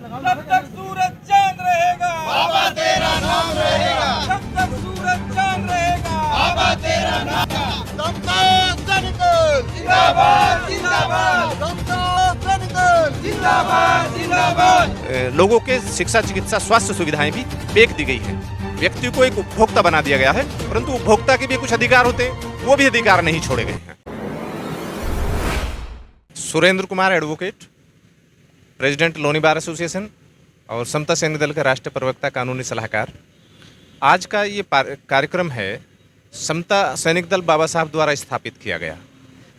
जब तक सूरज चांद रहेगा बाबा तेरा नाम रहेगा। जब तक सूरज चांद रहेगा बाबा तेरा नाम। समता सैनिक जिंदाबाद जिंदाबाद समता सैनिक जिंदाबाद जिंदाबाद। लोगों के शिक्षा, चिकित्सा, स्वास्थ्य सुविधाएं भी बेच दी गई हैं। व्यक्ति को एक उपभोक्ता बना दिया गया है, परंतु उपभोक्ता के भी कुछ अधिकार होते हैं, वो भी अधिकार नहीं छोड़े गए हैं। Surendra Kumar advocate, president Loni bar association और समता सैनिक दल का राष्ट्रीय प्रवक्ता, कानूनी सलाहकार। आज का ये कार्यक्रम है समता सैनिक दल बाबा साहब द्वारा स्थापित किया गया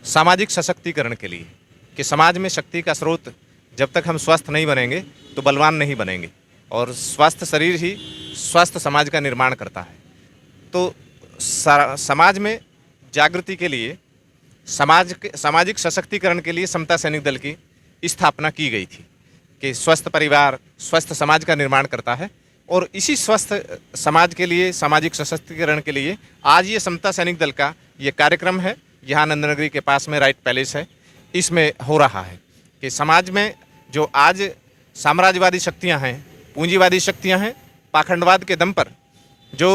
सामाजिक सशक्तिकरण के लिए, कि समाज में शक्ति का स्रोत, जब तक हम स्वस्थ नहीं बनेंगे तो बलवान नहीं बनेंगे, और स्वस्थ शरीर ही स्वस्थ समाज का निर्माण करता है। तो समाज में जागृति के लिए, सामाजिक सशक्तिकरण के लिए समता सैनिक दल की स्थापना की गई थी, कि स्वस्थ परिवार स्वस्थ समाज का निर्माण करता है। और इसी स्वस्थ समाज के लिए, सामाजिक सशक्तिकरण के लिए आज ये समता सैनिक दल का ये कार्यक्रम है। यहाँ नंदनगरी के पास में राइट पैलेस है, इसमें हो रहा है कि समाज में जो आज साम्राज्यवादी शक्तियाँ हैं, पूंजीवादी शक्तियाँ हैं, पाखंडवाद के दम पर जो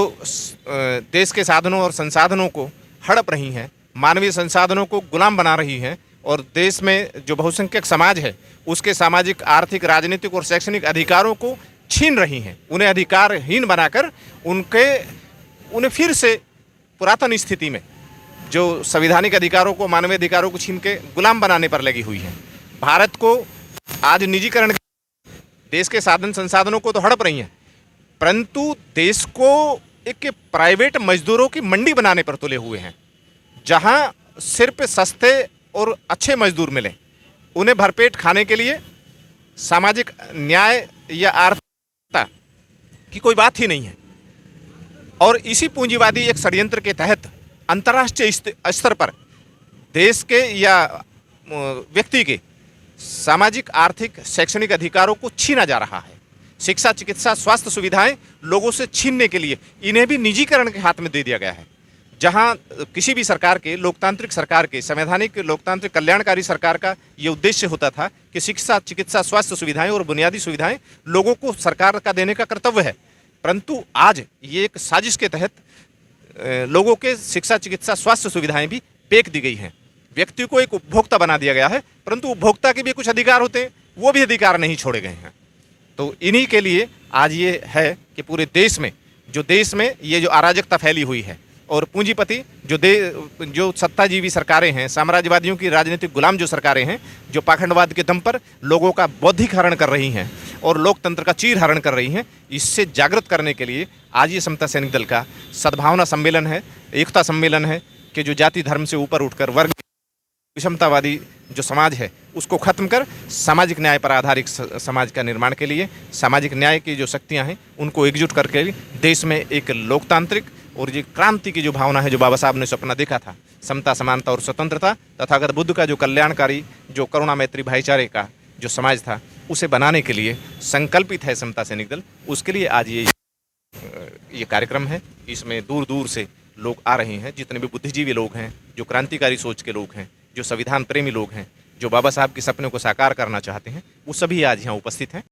देश के साधनों और संसाधनों को हड़प रही हैं, मानवीय संसाधनों को गुलाम बना रही हैं, और देश में जो बहुसंख्यक समाज है उसके सामाजिक, आर्थिक, राजनीतिक और शैक्षणिक अधिकारों को छीन रही हैं, उन्हें अधिकारहीन बनाकर उन्हें फिर से पुरातन स्थिति में जो संवैधानिक अधिकारों को, मानवीय अधिकारों को छीन के गुलाम बनाने पर लगी हुई है। भारत को आज निजीकरण, देश के साधन संसाधनों को तो हड़प रही हैं, परंतु देश को एक प्राइवेट मजदूरों की मंडी बनाने पर तुले हुए हैं, जहां सिर्फ सस्ते और अच्छे मजदूर मिले। उन्हें भरपेट खाने के लिए सामाजिक न्याय या आर्थिकता की कोई बात ही नहीं है। और इसी पूंजीवादी एक षड्यंत्र के तहत अंतर्राष्ट्रीय स्तर पर देश के या व्यक्ति के सामाजिक, आर्थिक, शैक्षणिक अधिकारों को छीना जा रहा है। शिक्षा, चिकित्सा, स्वास्थ्य सुविधाएं लोगों से छीनने के लिए इन्हें भी निजीकरण के हाथ में दे दिया गया है। जहां किसी भी सरकार के, लोकतांत्रिक सरकार के, संवैधानिक लोकतांत्रिक कल्याणकारी सरकार का ये उद्देश्य होता था कि शिक्षा, चिकित्सा, स्वास्थ्य सुविधाएं और बुनियादी सुविधाएं लोगों को सरकार का देने का कर्तव्य है, परंतु आज ये एक साजिश के तहत लोगों के शिक्षा, चिकित्सा, स्वास्थ्य सुविधाएं भी बेच दी गई हैं। व्यक्ति को एक उपभोक्ता बना दिया गया है, परंतु उपभोक्ता के भी कुछ अधिकार होते हैं, वो भी अधिकार नहीं छोड़े गए हैं। तो इन्हीं के लिए आज ये है कि पूरे देश में ये जो अराजकता फैली हुई है, और पूंजीपति जो सत्ताजीवी सरकारें हैं, साम्राज्यवादियों की राजनीतिक गुलाम जो सरकारें हैं, जो पाखंडवाद के दम पर लोगों का बौद्धिक हरण कर रही हैं और लोकतंत्र का चीर हरण कर रही हैं, इससे जागृत करने के लिए आज ये समता सैनिक दल का सद्भावना सम्मेलन है, एकता सम्मेलन है, कि जो जाति धर्म से ऊपर उठकर वर्ग विषमतावादी जो समाज है उसको खत्म कर सामाजिक न्याय पर आधारित समाज का निर्माण के लिए, सामाजिक न्याय की जो शक्तियां हैं उनको एकजुट करके देश में एक लोकतांत्रिक और ये क्रांति की जो भावना है, जो बाबा साहब ने सपना देखा था, समता, समानता और स्वतंत्रता, तथागत बुद्ध का जो कल्याणकारी, जो करुणा, मैत्री, भाईचारे का जो समाज था, उसे बनाने के लिए संकल्पित है समता सैनिक दल। उसके लिए आज ये कार्यक्रम है। इसमें दूर दूर से लोग आ रहे हैं, जितने भी बुद्धिजीवी लोग हैं, जो क्रांतिकारी सोच के लोग हैं, जो संविधान प्रेमी लोग हैं, जो बाबा साहब के सपने को साकार करना चाहते हैं, वो सभी आज यहाँ उपस्थित हैं।